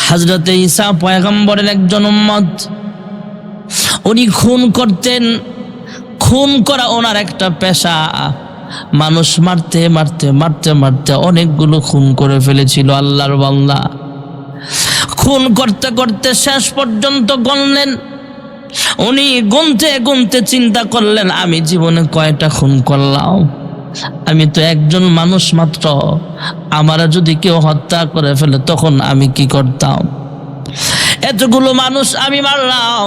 হযরত ঈসা পয়গম্বরের একজন উম্মত, উনি খুন করতেন। খুন করা ওনার একটা পেশা। মানুষ মারতে মারতে মারতে মারতে অনেকগুলো খুন করে ফেলেছিল আল্লাহর বান্দা। খুন করতে করতে শেষ পর্যন্ত গণলেন। উনি গুনতে গুনতে চিন্তা করলেন, আমি জীবনে কয়টা খুন করলাম? আমি তো একজন মানুষ মাত্র। আমারা যদি কেউ হত্যা করে ফেলে তখন আমি কি করতাম? এতগুলো মানুষ আমি মারলাম।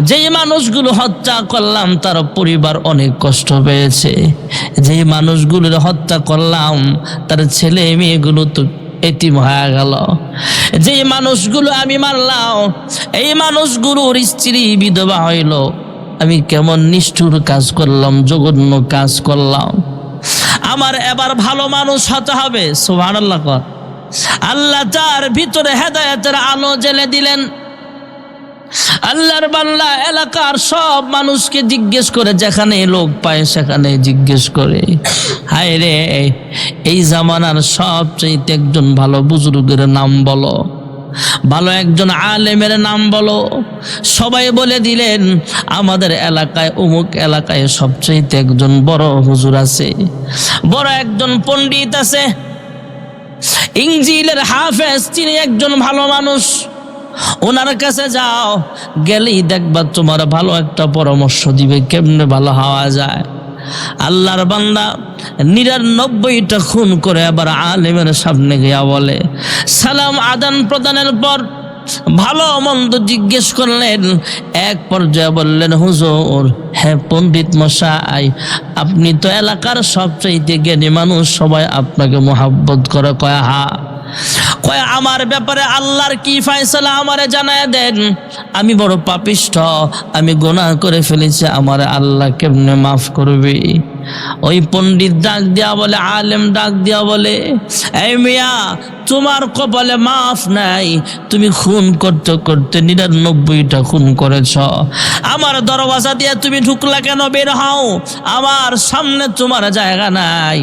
যেই মানুষগুলো হত্যা করলাম তার পরিবার অনেক কষ্ট পেয়েছে। যেই মানুষগুলোর হত্যা করলাম তার ছেলে মেয়েগুলো তো এতিম হয়ে গেল। যেই মানুষগুলো আমি মারলাম এই মানুষগুলোর স্ত্রী বিধবা হইল। আমি কেমন নিষ্ঠুর কাজ করলাম, জঘন্য কাজ করলাম। আমার এবার ভালো মানুষ হতে হবে। সুবহানাল্লাহ। আল্লাহ তার ভিতরে হেদায়েতের আলো জ্বেলে দিলেন। আল্লাহর বান্দা এলাকার সব মানুষকে জিজ্ঞেস করে, যেখানে লোক পায় সেখানে জিজ্ঞেস করে, হায় রে এই জামানার সবচেয়ে একজন ভালো বুজুর্গের নাম বলো, ভালো একজন আলেমের নাম বলো। সবাই বলে দিলেন, আমাদের এলাকায় অমুক এলাকায় সবচেয়ে একজন বড় হুজুর আছে, বড় একজন পণ্ডিত আছে, ইনজিলের হাফেজ, তিনি একজন ভালো মানুষ। ওনার কাছে যাও, গেলেই দেখবা তোমার ভালো একটা পরামর্শ দিবে কেমনে ভালো হওয়া যায়। আল্লাহর বান্দা ৯৯টা খুন করে আবার আলেমের সামনে গিয়া বলে, সালাম আদান প্রদানের পর ভালো মন্দ জিজ্ঞেস করলেন। এক পর্যায়ে বললেন, হুজুর, হ্যাঁ পণ্ডিত মশাই, আপনি তো এলাকার সবচাইতে জ্ঞানী মানুষ, সবাই আপনাকে মোহাব্বত করে। কয় হা, কয় আমার ব্যাপারে আল্লাহর কি ফয়সালা আমারে জানায় দেন। আমি বড় পাপিষ্ঠ, আমি গুনাহ করে ফেলেছি, আমার আল্লাহ কেমনে মাফ করবে? ওই পণ্ডিত ডাক দিয়া বলে, আলেম ডাক দিয়া বলে, এই মিয়া, তোমার কপালে মাফ নাই। তুমি খুন করতে করতে ৯৯টা খুন করেছ। আমার দরওয়াজা দিয়ে তুমি ঢুকলা কেন? বের হও, আমার সামনে তোমার জায়গা নাই।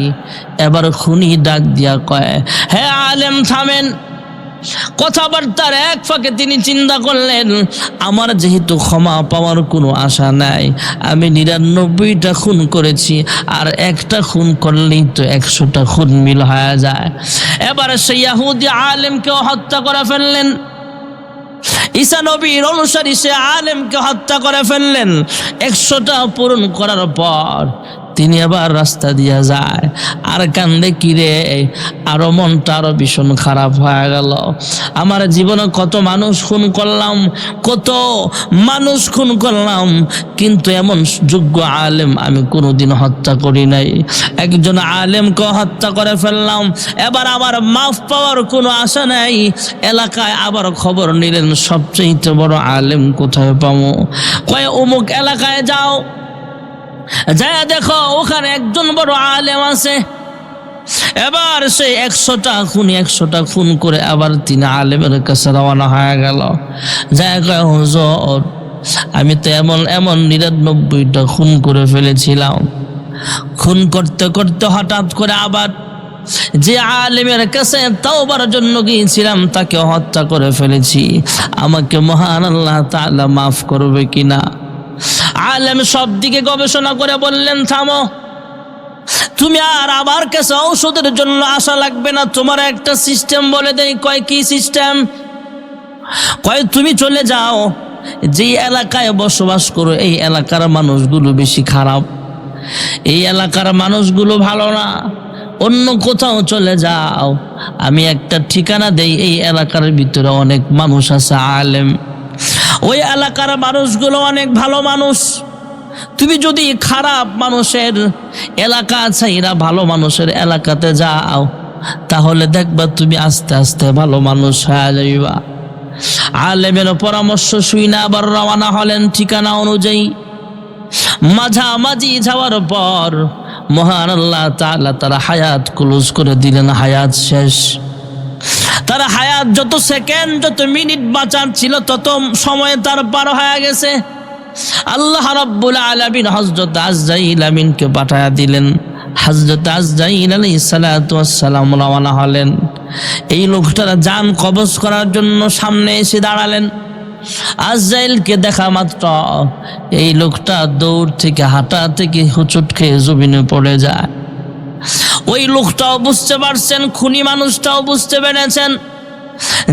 এবার খুনি ডাক দিয়া কয়, হ্যাঁ আলেম থামেন। কথাবার্তার এক ফাঁকে তিনি চিন্তা করলেন, আমার যেহেতু ক্ষমা পাওয়ার কোনো আশা নাই, আমি ৯৯টা খুন করেছি, আর একটা খুন করলেই তো ১০০টা খুন মিল হয়ে যায়। এবার সেই ইহুদি আলেমকে হত্যা করে ফেললেন। ঈসা নবীর অনুসারী সে আলেমকে হত্যা করে ফেললেন। ১০০টা পূরণ করার পর তিনি আবার রাস্তা দিয়া যায় আর কান্দে, কিরে, আরো মনটা আরো ভীষণ খারাপ হয়ে গেল। আমার জীবনে কত মানুষ খুন করলাম, কত মানুষ খুন করলাম, কিন্তু এমন যোগ্য আলেম আমি কোনোদিন হত্যা করি নাই। একজন আলেমকে হত্যা করে ফেললাম, এবার আমার মাফ পাওয়ার কোনো আশা নাই। এলাকায় আবার খবর নিলেন, সবচেয়ে বড় আলেম কোথায় পাবো? কয় অমুক এলাকায় যাও, যায় দেখো ওখানে একজন বড় আলেম আছে। এবার সে ১০০টা খুন করে আবার তিনি আলেমের কাছে রওনা হয়ে গেল। যায় কয়, হুজুর, আমি তো এমন ৯৯টা খুন করে ফেলেছিলাম। খুন করতে করতে হঠাৎ করে আবার যে আলেমের কাছে তাওবার জন্য গিয়েছিলাম তাকে হত্যা করে ফেলেছি। আমাকে মহান আল্লাহ তাআলা মাফ করবে কিনা? আলেম সব দিকে গবেষণা করে বললেন, থামো, তুমি আর আমার কাছে ঔষধের জন্য আসা লাগবে না, তোমার একটা সিস্টেম বলে দেই। কয় কি সিস্টেম? কয় তুমি চলে যাও, যে এলাকায় বসবাস করো এই এলাকার মানুষগুলো বেশি খারাপ, এই এলাকার মানুষগুলো ভালো না, অন্য কোথাও চলে যাও। আমি একটা ঠিকানা দেই, এই এলাকার ভিতরে অনেক মানুষ আছে আলেম, ওই এলাকার মানুষগুলো অনেক ভালো মানুষ। তুমি যদি খারাপ মানুষের এলাকা আছে, এরা ভালো মানুষের এলাকাতে যাও, তাহলে দেখবা তুমি আস্তে আস্তে ভালো মানুষ হয়ে যাইবা। আলেমের পরামর্শ শুনে আবার রওনা হলেন ঠিকানা অনুযায়ী। মাঝামাঝি যাওয়ার পর মহান আল্লাহ তাআলা তারা হায়াত ক্লোজ করে দিলেন, হায়াত শেষ। তার হায়াত যত সেকেন্ড, যত মিনিট বাঁচার ছিল তত সময় তার পার হয়ে গেছে। আল্লাহ রাব্বুল আলামিন হযরত আজরাইল আমিনকে পাঠায়া দিলেন, হযরত আজরাইল আলাইহিস সালাতু ওয়াস সালাম রওনা হলেন। এই লোকটার জান কবজ করার জন্য সামনে এসে দাঁড়ালেন। আজরাইলকে দেখা মাত্র এই লোকটা দৌড় থেকে হাঁটা থেকে হুচট খেয়ে জমিনে পড়ে যায়। ওই লোকটাও বুঝতে পারছেন, খুনি মানুষটাও বুঝতে পেরেছেন,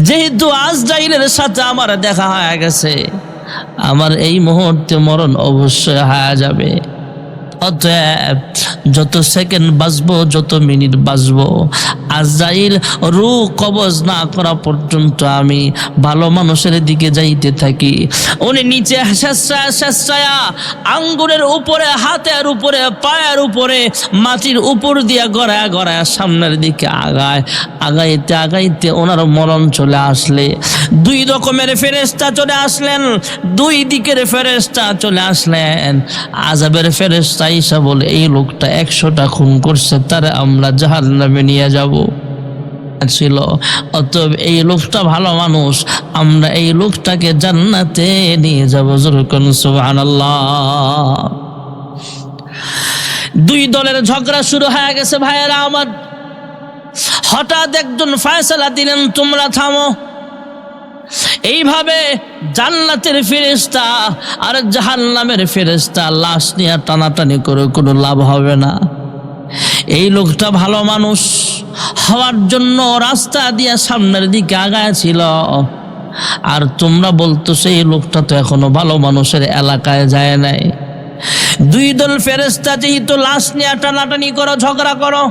যেহেতু আজরাইলের সাথে আমার দেখা হয়ে গেছে, আমার এই মুহূর্তে মরণ অবশ্যই হয়ে যাবে। অতএব যত সেকেন্ড বাঁচবো, যত মিনিট বাঁচবো, আজরাইল রূহ কবজ না করা পর্যন্ত আমি ভালো মানুষের দিকে যাইতে থাকি। উনি নিচে শেষরায়া আঙ্গুরের উপরে, হাতের উপরে, পায়ের উপরে, মাটির উপর দিয়ে গড়ায় গড়ায় সামনের দিকে আগাইতে আগাইতে ওনার মরণ চলে আসলে দুই রকমের ফেরেশতা চলে আসলেন, দুই দিকের ফেরেশতা চলে আসলেন। আযাবের ফেরেশতা ঈসা বলে, এই লোকটা 100টা খুন করছে, তারা আমরা জাহান্নামে নিয়ে যাব ছিল। অতএব এই লোকটা ভালো মানুষ, আমরা এই লোকটাকে জান্নাতে নিয়ে যাব। যখন সুবহানাল্লাহ। দুই দলের ঝগড়া শুরু হয়ে গেছে ভাইয়েরা আমার। হঠাৎ একজন ফয়সালা দিলেন, তোমরা থামো। এইভাবে জান্নাতের ফেরেশতা আর জাহান্নামের ফেরেশতা লাশ নিয়ে টানাটানি করে কোনো লাভ হবে না। এই লোকটা ভালো মানুষ হওয়ার জন্য রাস্তা দিয়ে সামনের দিকে আগায় ছিল, আর তোমরা বলতো সেই লোকটা তো এখনো ভালো মানুষের এলাকায় যায় নাই। দুই দল ফেরেশতা যেহেতু লাশ নিয়ে টানাটানি করো, ঝগড়া করো,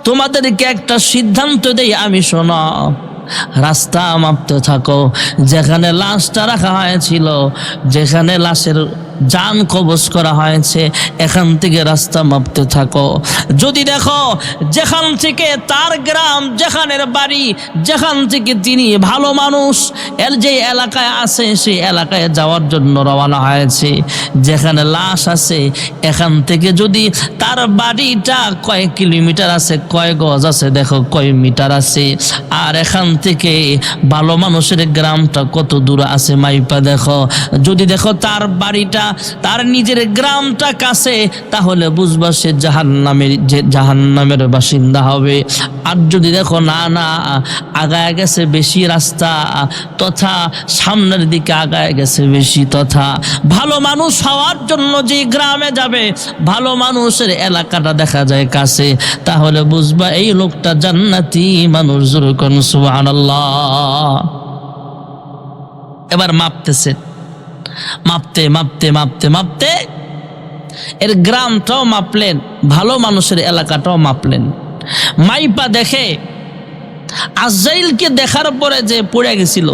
তোমাদেরকে একটা সিদ্ধান্ত দেই আমি, শোনো। রাস্তা মাপতে থাকো, যেখানে লাশটা রাখা হয়েছিল, যেখানে লাশের জান কবজ করা হয়েছে, এখান থেকে রাস্তা মাপতে থাকো। যদি দেখো যেখান থেকে তার গ্রাম, যেখানের বাড়ি, যেখান থেকে তিনি ভালো মানুষ এর যে এলাকায় আছে, সেই এলাকায় যাওয়ার জন্য রওনা হয়েছে, যেখানে লাশ আছে এখান থেকে যদি তার বাড়িটা কয় কিলোমিটার আছে, কয় গজ আছে, দেখো কয় মিটার আছে, আর এখান থেকে ভালো মানুষের গ্রামটা কত দূর আছে মাইপা দেখো। যদি দেখো তার বাড়িটা, তার নিজের গ্রামটা কাছে, তাহলে বুঝবা সে জাহান্নামের বাসিন্দা হবে। আর যদি দেখো না না আগায় গেছে বেশি রাস্তা, তথা সামনের দিকে আগায় গেছে বেশি, তথা ভালো মানুষ হওয়ার জন্য যে গ্রামে যাবে, ভালো মানুষের এলাকাটা দেখা যায় কাছে, তাহলে বুঝবা এই লোকটা জান্নাতি মানুষ। যখন সুবহানাল্লাহ। এবার মাপতেছে, মাপতে মাপতে মাপতে মাপতে এর গ্রামটাও মাপলেন, ভালো মানুষের এলাকাটাও মাপলেন। মাইপা দেখে আজরাইলকে দেখার পরে যে পড়ে গেছিল,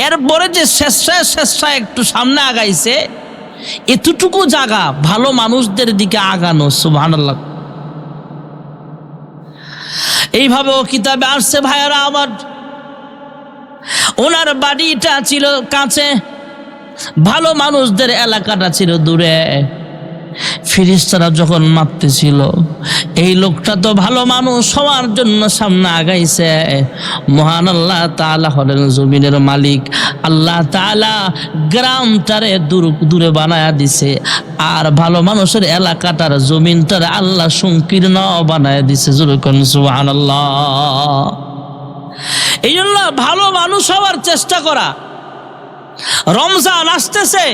এরপরে যে শেষরায় একটু সামনে আগাইছে, এতটুকু জায়গা ভালো মানুষদের দিকে আগানো। সুবহানাল্লাহ। এইভাবেও কিতাবে আসছে ভাইয়ারা আমার, ওনার বাড়িটা ছিল কাছে, ভালো মানুষদের এলাকাটা ছিল দূরে। ফেরেশতারা যখন মাপতেছিল, এই লোকটা তো ভালো মানুষ হওয়ার জন্য সামনে আগাইছে। মহান আল্লাহ তাআলা হলেন জমিনের মালিক। আল্লাহ তাআলা গ্রামটারে দূরে বানায়া দিছে, আর ভালো মানুষের এলাকাটার জমিনটারে আল্লাহ সংকীর্ণ বানায়া দিছে। যখন সুবহানাল্লাহ। এই জন্য ভালো মানুষ হওয়ার চেষ্টা করা। রমজান আসতেছে,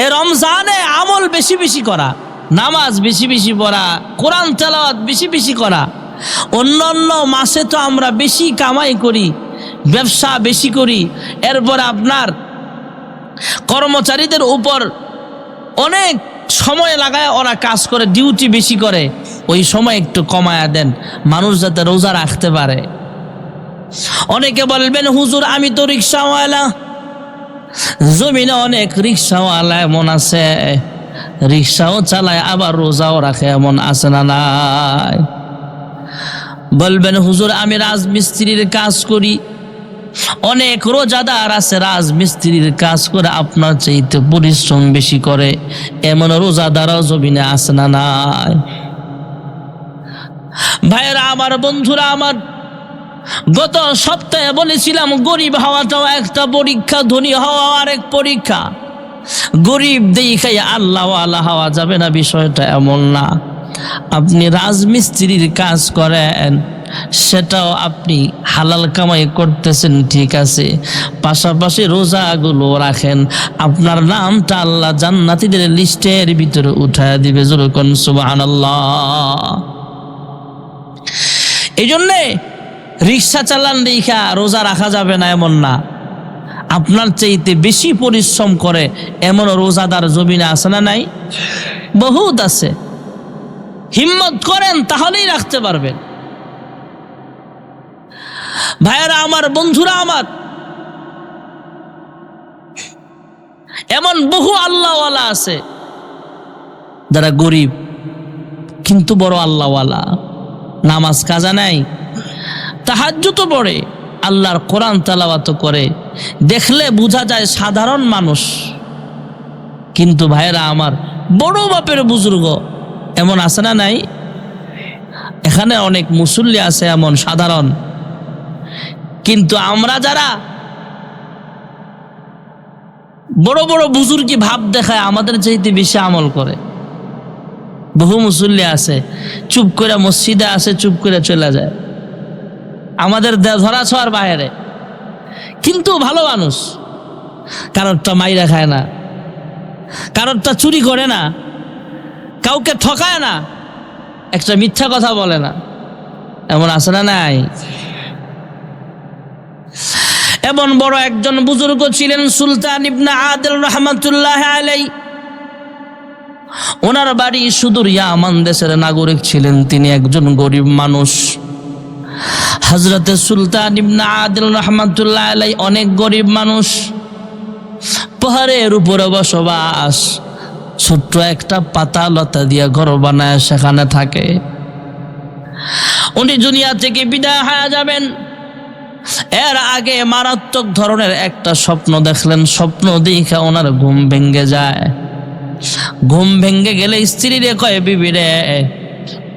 এ রমজানে আমল বেশি বেশি করা, নামাজ বেশি বেশি পড়া, কোরআন তেলাওয়াত বেশি বেশি করা। অন্য মাসে তো আমরা বেশি কামাই করি, ব্যবসা বেশি করি, এরপর আপনার কর্মচারীদের উপর অনেক সময় লাগায় ওরা কাজ করে, ডিউটি বেশি করে, ওই সময় একটু কমায়া দেন, মানুষ যাতে রোজা রাখতে পারে। অনেকে বলবেন, হুজুর আমি তো রিক্সাওয়ালা, জমিনে অনেক রিক্সাওয়ালা এমন আছে, রিক্সাও চালায় আবার রোজাও রাখে, এমন আছে না নাই? বলবেন, হুজুর আমি রাজমিস্ত্রির কাজ করি, অনেক রোজাদার আছে রাজমিস্ত্রির কাজ করে আপনার চাইতে পরিশ্রম বেশি করে, এমন রোজাদারও জমিনে আছে না নাই? ভাইয়েরা আমার, বন্ধুরা আমার, গত সপ্তাহে বলেছিলাম গরিব হওয়াটাও একটা পরীক্ষা, ধনী হওয়া আরেক পরীক্ষা। গরিব দেখাই আল্লাহওয়ালা হওয়া যাবে না, বিষয়টা এমন না। আপনি রাজমিস্ত্রির কাজ করেন, সেটাও আপনি হালাল কামাই করতেছেন, ঠিক আছে, পাশাপাশি রোজাগুলো রাখেন, আপনার নামটা আল্লাহ জান্নাতীদের লিস্টের ভিতরে উঠায় দিবে। যেরকম সুবহানাল্লাহ। এই জন্যে রিক্সা চালান দেখা রোজা রাখা যাবে না এমন না। আপনার চাইতে বেশি পরিশ্রম করে এমন রোজাদার জমিনে আছে না নাই? বহুত আছে। হিম্মত করেন তাহলেই রাখতে পারবেন। ভাইয়েরা আমার, বন্ধুরা আমার, এমন বহু আল্লাহওয়ালা আছে যারা গরিব কিন্তু বড় আল্লাহওয়ালা, নামাজ কাজা নাই, তাহাজ্জুদ পড়ে, আল্লাহর কোরআন তেলাওয়াত করে, দেখলে বোঝা যায় সাধারণ মানুষ, কিন্তু ভাইয়েরা আমার বড় বাপের বুজুর্গ এমন আছে না নাই? এখানে অনেক মুসল্লি আছে এমন সাধারণ, কিন্তু আমরা যারা বড় বড় বুজুর্গি ভাব দেখায় আমাদের চাইতে বেশি আমল করে। বহু মুসল্লি আছে চুপ করে মসজিদে আসে, চুপ করে চলে যায়, আমাদের ধরা ছোঁয়ার বাইরে, কিন্তু ভালো মানুষ। কারোরটা মাইরা খায় না, কারোরটা চুরি করে না, কাউকে ঠকায় না, একটা মিথ্যা কথা বলে না, এমন আছে না নাই? এমন বড় একজন বুজুর্গ ছিলেন সুলতান ইবনে আদিল রহমাতুল্লাহ আলাইহি। ওনার বাড়ি সুদূর ইয়ামান দেশের নাগরিক ছিলেন, তিনি একজন গরিব মানুষ। হযরতে সুলতান ইবনে আদিল রহমাতুল্লাহ আলাইহি অনেক গরিব মানুষ, পাহাড়ের উপরে বসবাস, ছোট্ট একটা পাতা লতা দিয়ে ঘর বানায় সেখানে থাকে। উনি দুনিয়া থেকে বিদায় হয়ে যাবেন, এর আগে মারাত্মক ধরনের একটা স্বপ্ন দেখলেন। স্বপ্ন দেখে ওনার ঘুম ভেঙে যায়। ঘুম ভেঙে গেলে স্ত্রীরে কয়, বিবি রে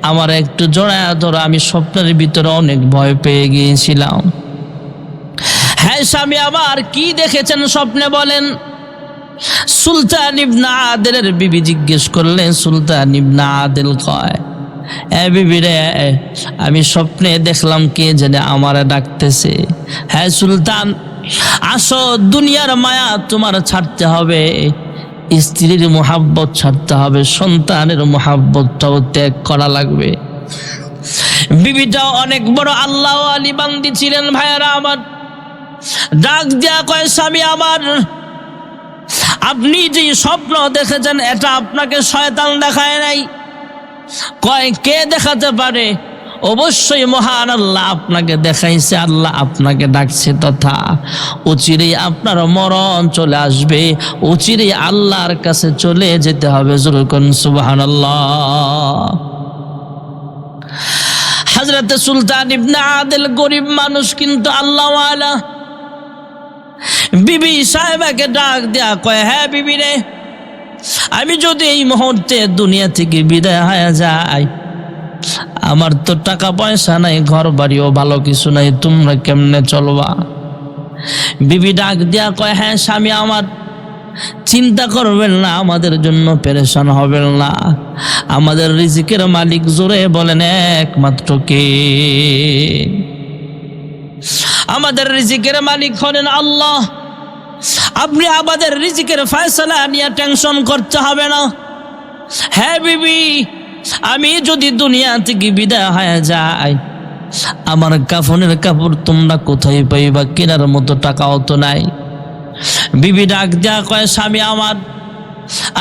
আমার একটু জড়ায়া ধরো, আমি স্বপ্নের ভিতরে অনেক ভয় পেয়ে গিয়েছিলাম। হ্যাঁ স্বামী আমার, কি দেখেছেন স্বপ্নে বলেন? সুলতান ইবনে আদিলের বিবি জিজ্ঞেস করলেন। সুলতান ইবনে আদিল কয়, বিবি রে আমি স্বপ্নে দেখলাম কে জানে আমারে ডাকতেছে। হ্যাঁ সুলতান, আসো, দুনিয়ার মায়া তোমার ছাড়তে হবে, স্ত্রীর মোহাব্বত ছাড়তে হবে, সন্তানের মোহাব্বতটাও ত্যাগ করা লাগবে। বিবিটাও অনেক বড় আল্লাহ আলী বান্দি ছিলেন। ভাইয়েরা আমার, ডাক দিয়া কয়, স্বামী আমার, আপনি যে স্বপ্ন দেখেছেন এটা আপনাকে শয়তান দেখায় নাই। কয়, কে দেখাতে পারে? অবশ্যই মহান আল্লাহ আপনাকে দেখাইছে, আল্লাহ আপনাকে ডাকছে, তথা অচিরেই আপনার মরণ চলে আসবে, অচিরেই আল্লাহর কাছে চলে যেতে হবে। যেরকম সুবহানাল্লাহ। হযরতে সুলতান ইবনে আদিল গরিব মানুষ কিন্তু আল্লাহওয়ালা। বিবি সাহেবাকে ডাক দেয়া কয়, হ্যাঁ বিবি রে, আমি যদি এই মুহূর্তে দুনিয়া থেকে বিদায় হয়ে যাই, আমার তো টাকা পয়সা নাই, ঘর বাড়িও ভালো কিছু নাই, তোমরা কেমনে চলবা? বিবি ডাক দিয়া কয়, হ্যাঁ স্বামী আমার, চিন্তা করবেন না, আমাদের জন্য পেরেশান হবেন না, আমাদের রিজিকের মালিক জোরে বলেন একমাত্র কে? আমাদের রিজিকের মালিক হলেন আল্লাহ। আপনি আমাদের রিজিকের ফয়সালা নিয়ে টেনশন করতে হবে না। হ্যাঁ বিবি, আমি যদি দুনিয়া থেকে বিদায় হয়ে যাই, আমার কাফনের কাপড় তোমরা কোথায় পাইবা? কেনার মতো টাকাও তো নাই। বিবি ডাক দেয়া কয়, স্বামী আমার,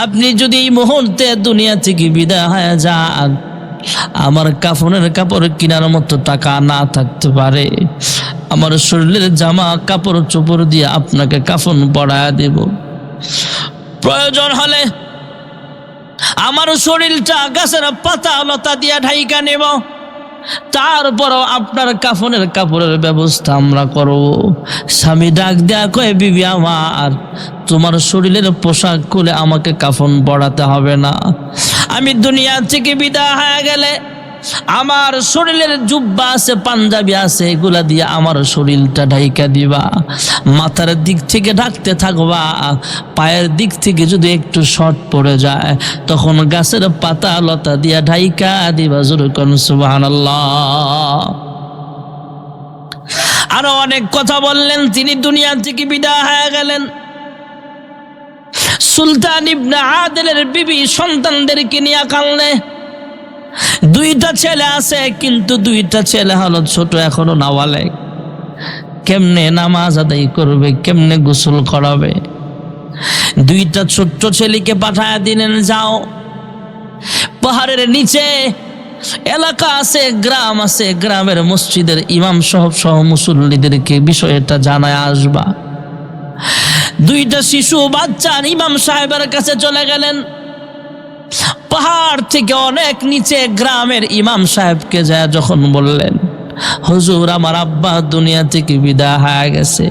আপনি যদি এই মুহূর্তে দুনিয়া থেকে বিদায় হয়ে যান, আমার কাফনের কাপড় কেনার মতো টাকা না থাকতে পারে, আমার শরীরের জামা কাপড় চোপড় দিয়ে আপনাকে কাফন পরায়া দেব। প্রয়োজন হলে আমার শরীরটা গাছের পাতা লতা দিয়ে ঢাইকা নেব, তারপরও আপনার কাফনের কাপড়ের ব্যবস্থা আমরা করব। স্বামী ডাক দেয়া কয়, বিবি আমার, তোমার শরীরের পোশাক খুলে আমাকে কাফন পরাতে হবে না। আমি দুনিয়া থেকে বিদায় হয়ে গেলে আমার শরীরের জুব্বা আছে, পাঞ্জাবি আছে, এগুলা দিয়ে আমার শরীরটা ঢাইকা দিবা। মাথার দিক থেকে ঢাকতে থাকবা, পায়ের দিক থেকে যদি একটু শর্ট পড়ে যায় তখন গাছের পাতা লতা দিয়া ঢাইকা দিবা। জোরে কোন সুবহানাল্লাহ। আরো অনেক কথা বললেন, তিনি দুনিয়া থেকে বিদায় হয়ে গেলেন। সুলতান ইবনে আদেলের বিবি সন্তানদেরকে নিয়ে কাঁদলে। দুইটা ছেলে আছে, কিন্তু দুইটা ছেলে হলো ছোট, এখনো নাবালেগ। কেমনে নামাজ আদায় করবে, কেমনে গোসল করাবে? দুইটা ছোট্ট ছেলেকে পাঠায় দিলেন, যাও পাহাড়ের নিচে এলাকা আছে, গ্রাম আছে, গ্রামের মসজিদের ইমাম সহ মুসল্লিদেরকে বিষয়টা জানায় আসবা। দুইটা শিশু বাচ্চা ইমাম সাহেবের কাছে চলে গেলেন। পাহাড় থেকে অনেক নিচে গ্রামের ইমাম সাহেবকে যায় যখন বললেন, হুজুর আমার আব্বা দুনিয়া থেকে বিদায় হয়ে গেছে,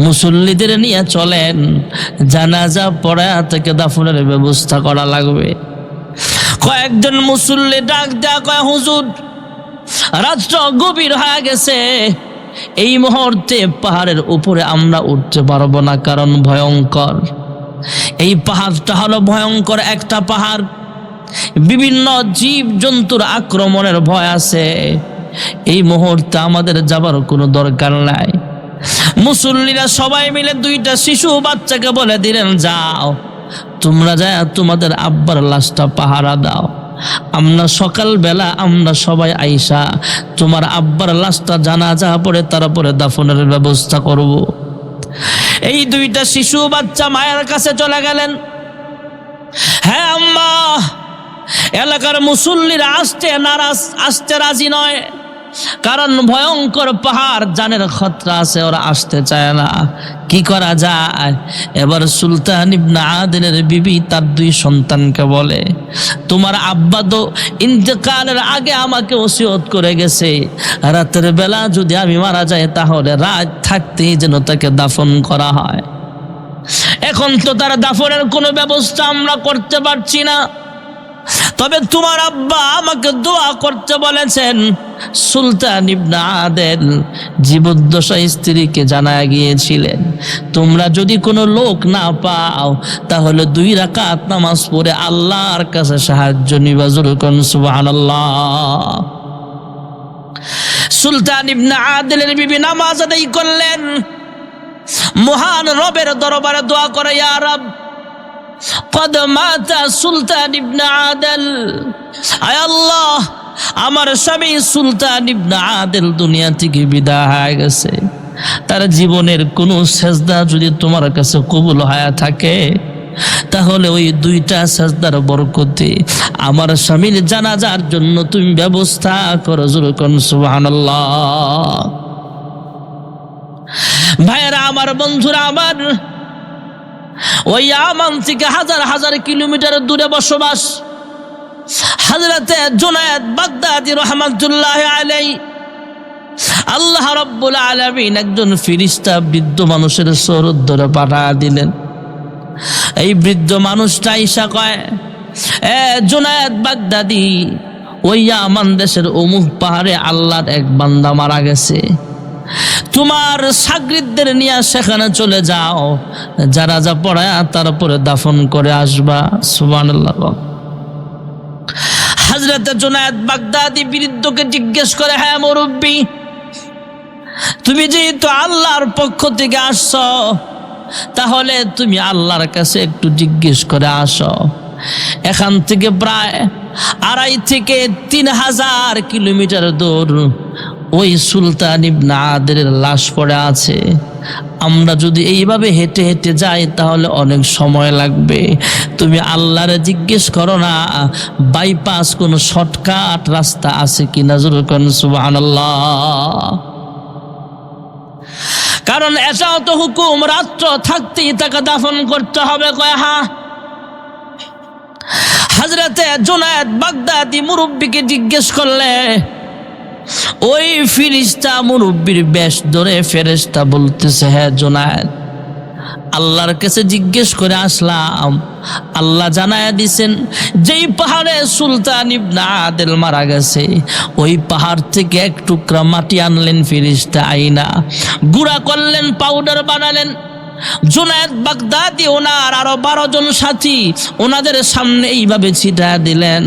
মুসল্লিদের নিয়ে চলেন, জানাজা পড়ে থেকে দাফনের ব্যবস্থা করা লাগবে। কয়েকজন মুসল্লি ডাক দেয়া কয়, হুজুর রাত্র গভীর হয়ে গেছে, এই মুহূর্তে পাহাড়ের উপরে আমরা উঠতে পারবো না, কারণ ভয়ঙ্কর। এই পাহাড়টা হলো ভয়ঙ্কর একটা পাহাড়, বিভিন্ন জীব জন্তুর আক্রমণের ভয় আছে। এই মুহূর্তে আমাদের যাবার কোনো দরকার নাই। মুসল্লিরা সবাই মিলে দুইটা শিশু বাচ্চাকে বলে দিলেন, যাও তোমরা যায় তোমাদের আব্বার লাশটা পাহারা দাও, আমরা সকালবেলা আমরা সবাই আইসা তোমার আব্বার লাশটা জানাজা পড়ে তারপরে দাফনের ব্যবস্থা করব। এই দুইটা শিশু বাচ্চা মায়ের কাছে চলে গেলেন। হ্যাঁ আম্মা, এলাকার মুসল্লিরা আসতে রাজি নয়, কারণ ভয়ঙ্কর পাহাড়, জানের খতরা আছে, ওরা আসতে চায় না। কি করা যায়? এবার সুলতান ইবনে আদেলের বিবি তার দুই সন্তানকে বলে, তোমার আব্বা তো ইন্তেকালের আগে আমাকে ওসিয়ত করে গেছে, রাতের বেলা যদি আমি মারা যাই তাহলে রাত থাকতেই যেন তাকে দাফন করা হয়। এখন তো তার দাফনের কোনো ব্যবস্থা আমরা করতে পারছি না, তবে তোমার আব্বা আমাকে দোয়া করতে বলেছেন। সুলতান ইবনে আদেল জীবদ্দশায় স্ত্রীকে জানায় গিয়েছিলেন, তোমরা যদি কোনো লোক না পাও তাহলে 2 রাকাত নামাজ পড়ে আল্লাহর কাছে সাহায্য নিবা। জোরে কোন সুবহানাল্লাহ। সুলতান ইবনে আদেলের বিবি নামাজ আদায় করলেন, মহান রবের দরবারে দোয়া করে, ইয়া রব কদ মাতা সুলতান ইবনে আদেল, আয় আল্লাহ আমার স্বামী সুলতান ইবনে আদেল দুনিয়া থেকে বিদায় হয়ে গেছে, তার জীবনের কোনো সেজদা যদি তোমার কাছে কবুল হয়ে থাকে তাহলে ওই 2টা সেজদার বরকতে আমার স্বামীর জানাজার জন্য তুমি ব্যবস্থা করো। জোরে কোন সুবহানাল্লাহ। ভাইরা আমার, বন্ধুরা আমার, ওই ইয়ামান থেকে হাজার হাজার কিলোমিটার দূরে বসবাস হযরতে জুনায়েদ বাগদাদী রাহমাতুল্লাহ আলাইহি, আল্লাহ রাব্বুল আলামিন একজন ফেরেশতা বৃদ্ধ মানুষের সুরত ধরে পাঠিয়ে দিলেন। এই বৃদ্ধ মানুষটা আইসা কয়, এ জুনায়েদ বাগদাদী, ওই ইয়ামান দেশের অমুক পাহাড়ে আল্লাহর এক বান্দা মারা গেছে, তোমার শাগরিদদের নিয়ে সেখানে চলে যাও, জানাজা পড়ায় তারপরে দাফন করে আসবা। সুবহানাল্লাহ। হযরত জুনায়েদ বাগদাদী বৃদ্ধকে জিজ্ঞেস করে, হ্যাঁ মুরব্বী, তুমি যেহেতু আল্লাহর পক্ষ থেকে আসছো তাহলে তুমি আল্লাহর কাছে একটু জিজ্ঞেস করে আসো, এখান থেকে প্রায় 2.5 থেকে 3,000 কিলোমিটার দূর ওই সুলতান ইবনে আদেলের লাশ পড়ে আছে, আমরা যদি এইভাবে হেঁটে হেঁটে যাই তাহলে অনেক সময় লাগবে, তুমি আল্লাহরে জিজ্ঞেস করো না বাইপাস কোনো শর্টকাট রাস্তা আছে কিনা। জোরে কোন সুবহানাল্লাহ। কারণ এটাও তো হুকুম, রাত্র থাকতেই তাকে দাফন করতে হবে। কয় হ্যাঁ। হযরতে জুনায়েদ বাগদাদী মুরব্বিকে জিজ্ঞেস করলে ওই ফেরেশতা মুরব্বির বেশ ধরে ফেরেশতা বলতেছে, হ্যাঁ জুনায়েদ, আল্লাহর কাছে জিজ্ঞেস করে আসলাম, আল্লাহ জানায়া দিছেন যেই পাহাড়ে সুলতান ইবনে আদেল মারা গেছে ওই পাহাড় থেকে এক টুকরা মাটি আনলেন ফেরেশতা আইনা, গুঁড়া করলেন, পাউডার বানালেন। জুনায়েদ বাগদাদি ওনার আরো 12 জন সাথী ওনাদের সামনে এইভাবে ছিটা দিলেন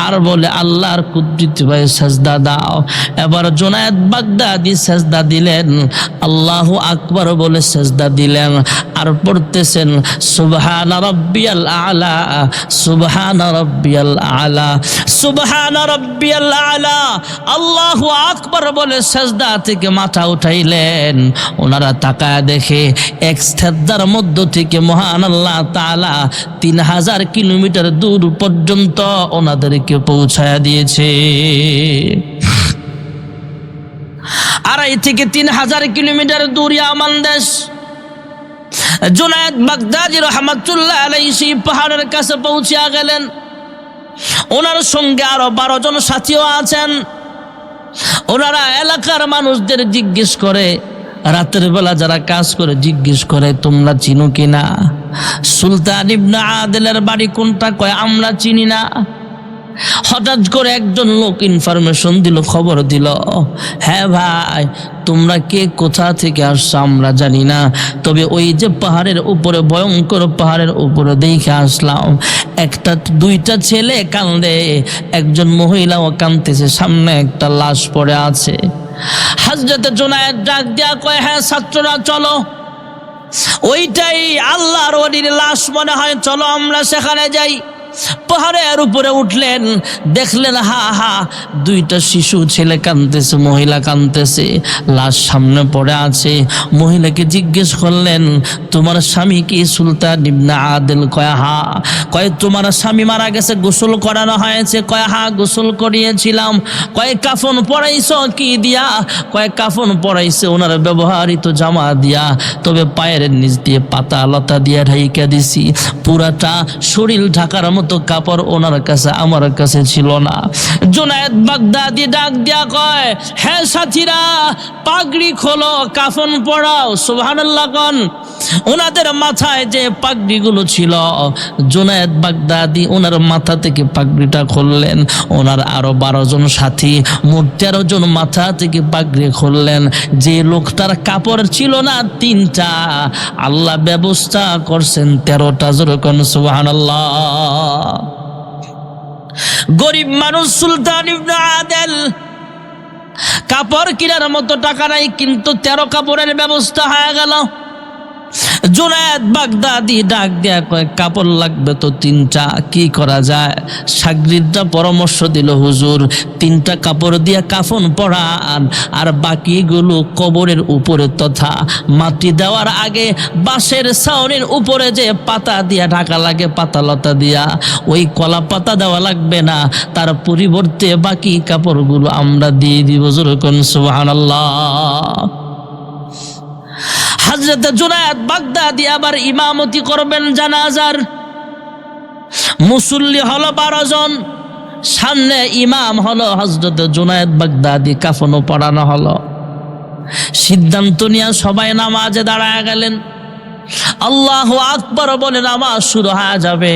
আর বলে আল্লাহর কুদরতি ভাই সাজদা দাও। এবার জুনায়েদ বাগদাদি সাজদা দিলেন, আল্লাহু আকবার বলে সাজদা দিলেন আর পড়তেছেন সুবহানা রাব্বিয়াল আলা, সুবহানা রাব্বিয়াল আলা, সুবহানা রাব্বিয়াল আলা। আল্লাহু আকবার বলে সাজদা থেকে মাথা উঠাইলেন। ওনারা তাকায় দেখে এক সেজদার মধ্য থেকে মহান আল্লাহ তাআলা 3000 কিলোমিটার দূর পর্যন্ত ওনাদেরকে পৌঁছায়া দিয়েছে। 2.5 থেকে 3000 কিলোমিটার দূর ইয়ামান দেশ। জুনায়েদ বাগদাদি রাহমাতুল্লাহ আলাইহি সেই পাহাড়ের কাছে পৌঁছিয়া গেলেন। ওনার সঙ্গে আরো 12 জন সাথীও আছেন। ওনারা এলাকার মানুষদের জিজ্ঞেস করে, রাতের বেলা যারা কাজ করে জিজ্ঞেস করে তোমরা চিনো কিনা সুলতান ইবনে আদেলের বাড়ি কোনটা? কয় আমরা চিনি না। হঠাৎ করে একজন লোক ইনফরমেশন দিল, খবর দিল, হ্যাঁ ভাই তোমরা কে কোথা থেকে আসছো আমরা জানি না, তবে ওই যে পাহাড়ের উপরে, ভয়ঙ্কর পাহাড়ের উপরে দেখে আসলাম, একটা 2টা ছেলে কান্দে, একজন মহিলাও কাঁদতেছে, সামনে একটা লাশ পড়ে আছে। হযরত জুনায়েদ ডাক দিয়া কয়, হ্যাঁ ছাত্ররা চলো, ওইটাই আল্লাহর ওলির লাশ মনে হয়, চলো আমরা সেখানে যাই। পাহাড়ের উপরে উঠলেন, দেখলেন হা হা 2টা শিশু, ছেলে কাঁদতেছে, মহিলা কাঁদতেছে, লাশ সামনে পড়ে আছে। মহিলাকে জিজ্ঞেস করলেন তোমার স্বামী কি সুলতান ইবনে আদেল? কয় হা। কয় তোমার স্বামী মারা গেছে, গোসল করানো হয়েছে? কয় হা গোসল করিয়েছিলাম। কয় কাফন পরাইছো কি দিয়া? কয় কাফন পরাইছে ওনার ব্যবহৃত জামা দিয়া, তবে পায়ের নিচ দিয়ে পাতা লতা দিয়া ঢাইকা দিছি, পুরাটা শরীর ঢাকার মতো কাপড় ওনার কাছে আমার কাছে ছিল না। জুনায়েদ বাগদাদি ডাক দিয়া কয়, হ্যাঁ সাথীরা পাগড়ি খোলো, কাফন পরাও। সুবহানাল্লাহ কোন। ওনাদের মাথায় যে পাগড়িগুলো ছিল, জুনায়েদ বাগদাদি ওনার মাথা থেকে পাগড়িটা খুললেন। ওনার আরো 12 জন সাথী, মোট 13 জন মাথা থেকে পাগড়ি খুললেন। যে লোকটার কাপড় ছিল না 3টা, আল্লাহ ব্যবস্থা করছেন 13টা। যেরকম সুবহানাল্লাহ। গরিব মানুষ সুলতান ইবনে আদেল, কাপড় কেনার মতো টাকা নাই, কিন্তু 13 কাপড়ের ব্যবস্থা হয়ে গেল। জুনায়েদ বাগদাদি ডাক দেয়া কয় কাপড় লাগবে তো 3টা, কি করা যায়? শাগরিদরা পরামর্শ দিল, হুজুর 3টা কাপড় দিয়া কাফন পরান, আর বাকিগুলো কবরের উপরে তথা মাটি দেওয়ার আগে বাঁশের ছাউনির উপরে যে পাতা দিয়া ঢাকা লাগে, পাতা লতা দিয়া, ওই কলা পাতা দেওয়া লাগবে না, তার পরিবর্তে বাকি কাপড়গুলো আমরা দিয়ে দিব। যেরকম সুবহানাল্লাহ। হযরত জুনায়েদ বাগদাদি আবার ইমামতি করবেন জানাজার। মুসল্লি হলো 12 জন, সামনে ইমাম হলো হযরত জুনায়েদ বাগদাদি, কাফনও পড়ানো হলো। সিদ্ধান্ত নিয়ে সবাই নামাজে দাঁড়ায় গেলেন। আল্লাহু আকবার বলে নামাজ শুরু হয়ে যাবে।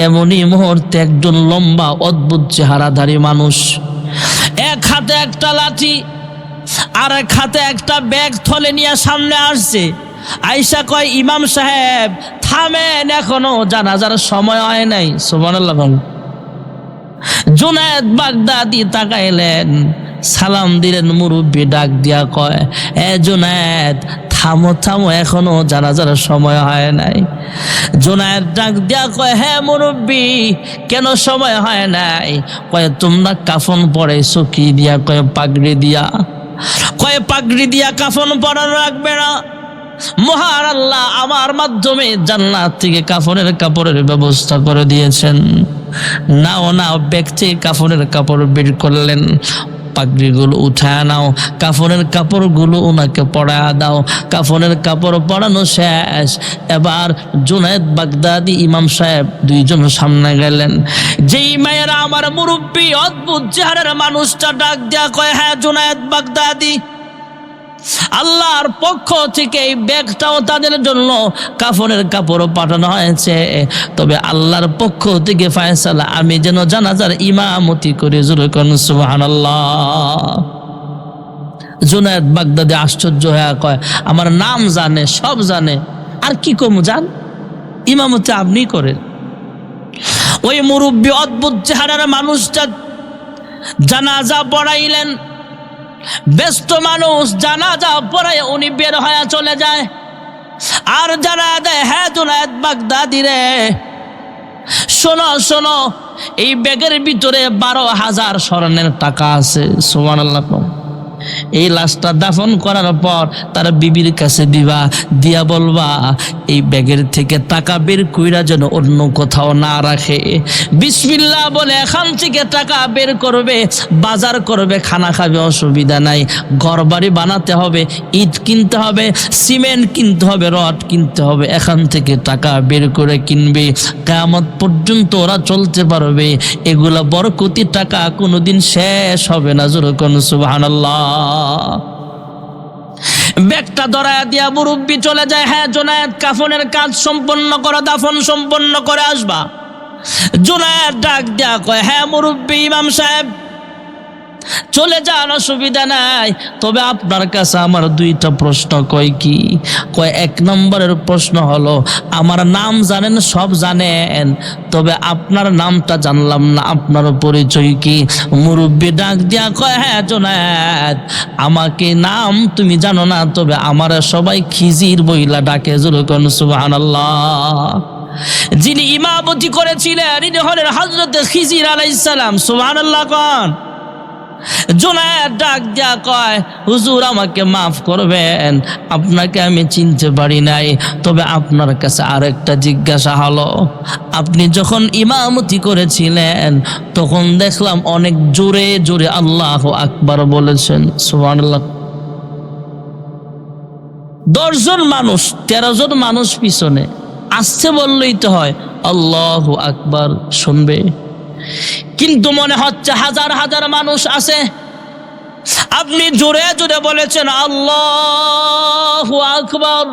এমনই মুহূর্তে একজন লম্বা অদ্ভুত চেহারাধারী মানুষ, এক হাতে একটা লাঠি আর এক হাতে একটা ব্যাগ থলে নিয়ে সামনে আসছে। আয়েশা কয়, ইমাম সাহেব থামেন, এখনো জানাজার সময় হয় নাই। সুবহানাল্লাহ। জুনায়েদ বাগদাদি তাকাইলেন, সালাম দিলেন। মুরব্বী ডাক দিয়া কয়, এ জুনায়েদ থামো থামো, এখনো জানাজার সময় হয় নাই। জুনায়েদ ডাক দিয়া কয়, হ্যাঁ মুরব্বী, কেন সময় হয় নাই? কয় তোমরা কাফন পরাইছো কি দিয়া? কয় পাগড়ি দিয়া। কয় পাগড়ি দিয়া কাফন পরানো রাখবে না, মহান আল্লাহ আমার মাধ্যমে জান্নাত থেকে কাফনের কাপড়ের ব্যবস্থা করে দিয়েছেন। নাও নাও, ব্যক্তি কাফনের কাপড় বের করলেন। পাগড়িগুলো উঠায় নাও, কাফনের কাপড়গুলো ওনাকে পরায়া দাও। কাফনের কাপড় পরানো শেষ। এবার জুনায়েদ বাগদাদি ইমাম সাহেব 2 জন সামনে গেলেন। যেই মায়েরা আমার মুরব্বী অদ্ভুত চেহারার মানুষটা ডাক দেয়া কয়, হ্যাঁ জুনায়েদ বাগদাদি, আল্লাহর পক্ষ থেকে এই ব্যাগটাও তাদের জন্য কাফনের কাপড়ও পাঠানো হয়েছে। তবে আল্লাহর পক্ষ থেকে ফয়সালা আমি যেন জানাজার ইমামতি করে জোরে কোন সুবহানাল্লাহ। জুনায়েদ বাগদাদি আশ্চর্য হয়ে কয়, আমার নাম জানে, সব জানে, আর কি কম জান, ইমামতি আপনি করেন। ওই মুরব্বী অদ্ভুত চেহারার মানুষটা জানাজা পড়াইলেন। ব্যস্ত মানুষ, জানাজা পড়ায় উনি বের হয়ে চলে যায়। আর যারা দেয়, হ্যাঁ জুনায়েদ বাগদাদি রে, শোনো শোনো, এই ব্যাগের ভিতরে 12,000 স্বর্ণের টাকা আছে। সুবহানাল্লাহ। এই লাশটা দাফন করার পর তার বিবির কাছে দিবা, দিয়া বলবা এই ব্যাগের থেকে টাকা বের কইরা যেন অন্য কোথাও না রাখে। বিসমিল্লাহ বলে এখান থেকে টাকা বের করবে, বাজার করবে, খানা খাবে, অসুবিধা নাই। ঘর বাড়ি বানাতে হবে, ইট কিনতে হবে, সিমেন্ট কিনতে হবে, রড কিনতে হবে, এখান থেকে টাকা বের করে কিনবে। কিয়ামত পর্যন্ত ওরা চলতে পারবে। এগুলা বরকতি টাকা, কোনোদিন শেষ হবে না। জোরে কোন সুবহানাল্লাহ। ব্যাগটা ধরায়া দিয়া মুরব্বি চলে যায়। হ্যাঁ জুনায়েদ, কাফনের কাজ সম্পন্ন করো, দাফন সম্পন্ন করে আসবা। জুনায়েদ ডাক দিয়া কয়, হ্যাঁ মুরব্বি, ইমাম সাহেব চলে যান, অসুবিধা নাই। তবে আপনার কাছে আমার 2টা প্রশ্ন। কয় কি? কয় 1 নম্বরের প্রশ্ন হলো, আমার নাম জানেন, সব জানেন, তবে আপনার নামটা জানলাম না, আপনার পরিচয় কি? মুরব্বি ডাক দিয়া কয়, হ্যাঁ জুনায়েদ, আমাকে নাম তুমি জানো না, তবে আমার সবাই খিজির বইলা ডাকে। জোরে কোন সুবহানাল্লাহ। যিনি ইমামতি করেছিলেন ইনি হলেন হযরত খিজির আলাইহিস সালাম। সুবহানাল্লাহ কোন। জুনায়েদ ডাক দিয়া কয়, হুজুর আমাকে মাফ করবেন, আপনাকে আমি চিনতে পারি নাই। তবে আপনার কাছে আরেকটা জিজ্ঞাসা হলো, আপনি যখন ইমামতি করেছিলেন তখন দেখলাম অনেক জোরে জোরে আল্লাহু আকবার বলেছেন। সুবহানাল্লাহ। 10 জন মানুষ, 13 জন মানুষ পিছনে, আসছে বললেই তো হয় আল্লাহু আকবার শুনবে, কিন্তু মনে হচ্ছে হাজার হাজার মানুষ আছে। আপনি জোরে জোরে বলেছেন আল্লাহু আকবার,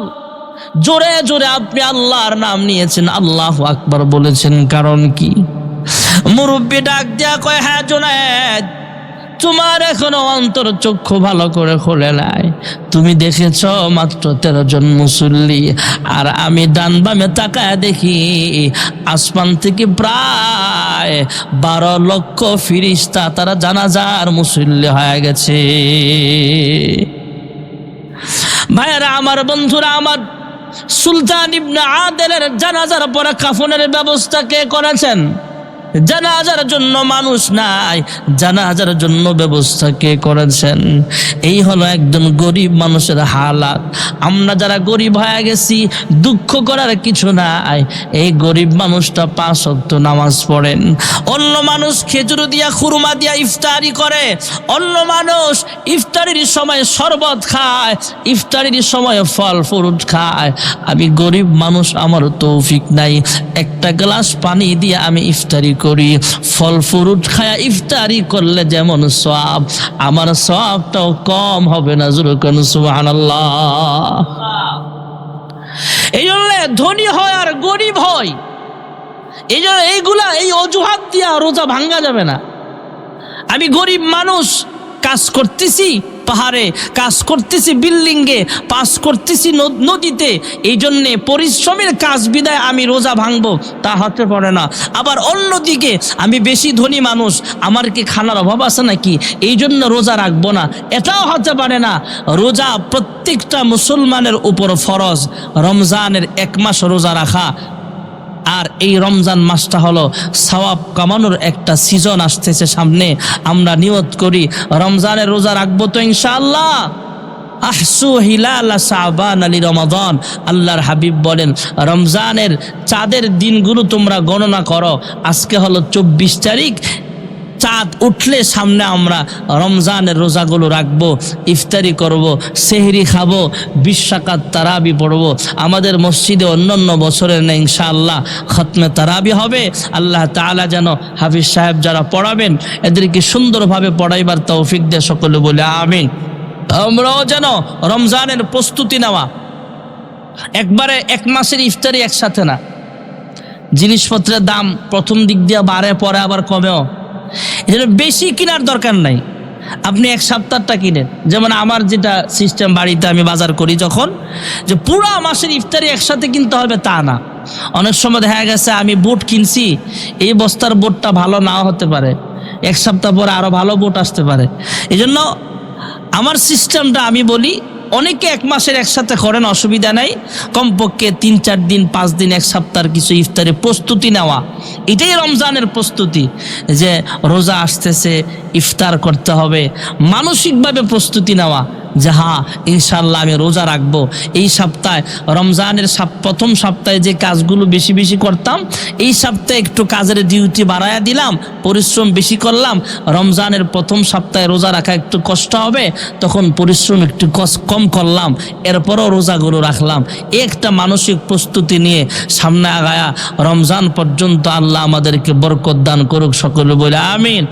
জোরে জোরে আপনি আল্লাহর নাম নিয়েছেন, আল্লাহু আকবার বলেছেন, কারণ কি? মুরব্বি ডাক দিয়া কয়, হ্যাঁ জুনায়েদ, তোমার এখনো অন্তর চক্ষু ভালো করে খোলে নাই। তুমি দেখেছ মাত্র 13 জন মুসল্লি, আর আমি ডান বামে তাকায় দেখি আসমান থেকে প্রায় 12 লক্ষ ফেরেশতা তারা জানাজার মুসল্লি হয়ে গেছে। ভাইরা আমার, বন্ধুরা আমার, সুলতান ইবনে আদেলের জানাজার পরে কাফনের ব্যবস্থা কে করেছেন? জানাজার জন্য মানুষ নাই, জানাজার জন্য ব্যবস্থা কে করেছেন? এই হলো একজন গরিব মানুষের হালাত। আমরা যারা গরিব হয়ে গেছি, দুঃখ করার কিছু নাই। এই গরিব মানুষটা 5 ওয়াক্ত নামাজ পড়েন, অন্য মানুষ খেজুর দিয়া খুরমা দিয়া ইফতারি করে, অন্য মানুষ ইফতারির সময় শরবত খায়, ইফতারির সময় ফল ফ্রুট খায়। আমি গরিব মানুষ, আমার তৌফিক নাই, একটা গ্লাস পানি দিয়ে আমি ইফতারি করি। ফল ফ্রুট খায়া ইফতারি করলে যেমন সওয়াব, আমার সওয়াবটাও কম হবে না। জোরে কোন সুবহানাল্লাহ। এই জন্য ধনী হয় আর গরিব হয়, এই জন্য এইগুলা এই অজুহাত দিয়া রোজা ভাঙ্গা যাবে না। আমি গরিব মানুষ, কাজ করতেছি পাহাড়ে, কাজ করতেছি বিল্ডিংয়ে, পাস করতেছি নদীতে, এই জন্যে পরিশ্রমের কাজ বিদায় আমি রোজা ভাঙবো, তা হতে পারে না। আবার অন্যদিকে আমি বেশি ধনী মানুষ, আমার কি খানার অভাব আছে নাকি, এই জন্য রোজা রাখবো না, এটাও হতে পারে না। রোজা প্রত্যেকটা মুসলমানের উপর ফরজ। রমজানের 1 মাস রোজা রাখা, আর এই রমজান মাসটা হলো সওয়াব কামানোর একটা সিজন আসতেছে সামনে। আমরা নিয়ত করি রমজানের রোজা রাখবো তো ইনশাআল্লাহ। আহসু হিলাল শাবান আলি রমাদান, আল্লাহর হাবিব বলেন রমজানের চাঁদের দিনগুলো তোমরা গণনা করো। আজকে হলো 24 তারিখ, চাঁদ উঠলে সামনে আমরা রমজানের রোজাগুলো রাখবো, ইফতারি করব, সেহরি খাবো, 20 রাকাত তারাবি পড়বো। আমাদের মসজিদে অন্যান্য বছরের না ইনশাআল্লাহ খতমে তারাবি হবে। আল্লাহ তাআলা যেন হাফিজ সাহেব যারা পড়াবেন এদেরকে সুন্দরভাবে পড়াইবার তৌফিক দেয়, সকলে বলে আমিন। আমরাও যেন রমজানের প্রস্তুতি নেওয়া, একবারে এক মাসের ইফতারি একসাথে না। জিনিসপত্রের দাম প্রথম দিক দিয়ে বাড়ে, পরে আবার কমেও। এই জন্য বেশি কেনার দরকার নাই, আপনি এক সপ্তাহটা কিনেন। যেমন আমার যেটা সিস্টেম, বাড়িতে আমি বাজার করি যখন, যে পুরো মাসের ইফতারি একসাথে কিনতে হবে তা না। অনেক সময় দেখা গেছে আমি বুট কিনছি, এই বস্তার বুটটা ভালো নাও হতে পারে, এক সপ্তাহ পরে আরো ভালো বুট আসতে পারে। এই জন্য আমার সিস্টেমটা আমি বলি, অনেকে এক মাসের একসাথে করেন, অসুবিধা নাই। কমপক্ষে 3-4 দিন 5 দিন এক সপ্তাহের কিছু ইফতারের প্রস্তুতি নেওয়া, এটাই রমজানের প্রস্তুতি। যে রোজা আসতেছে, ইফতার করতে হবে, মানসিকভাবে প্রস্তুতি নেওয়া যে হ্যাঁ ইনশাল্লাহ আমি রোজা রাখবো। এই সপ্তাহে রমজানের প্রথম সপ্তাহে যে কাজগুলো বেশি বেশি করতাম, এই সপ্তাহে একটু কাজের ডিউটি বাড়ায়া দিলাম, পরিশ্রম বেশি করলাম। রমজানের প্রথম সপ্তাহে রোজা রাখা একটু কষ্ট হবে, তখন পরিশ্রম একটু কম করলাম, এরপরও রোজাগুলো রাখলাম। একটা মানসিক প্রস্তুতি নিয়ে সামনে আগায়া রমজান পর্যন্ত আল্লাহ আমাদেরকে বরকত দান করুক, সকলে বলে আমিন।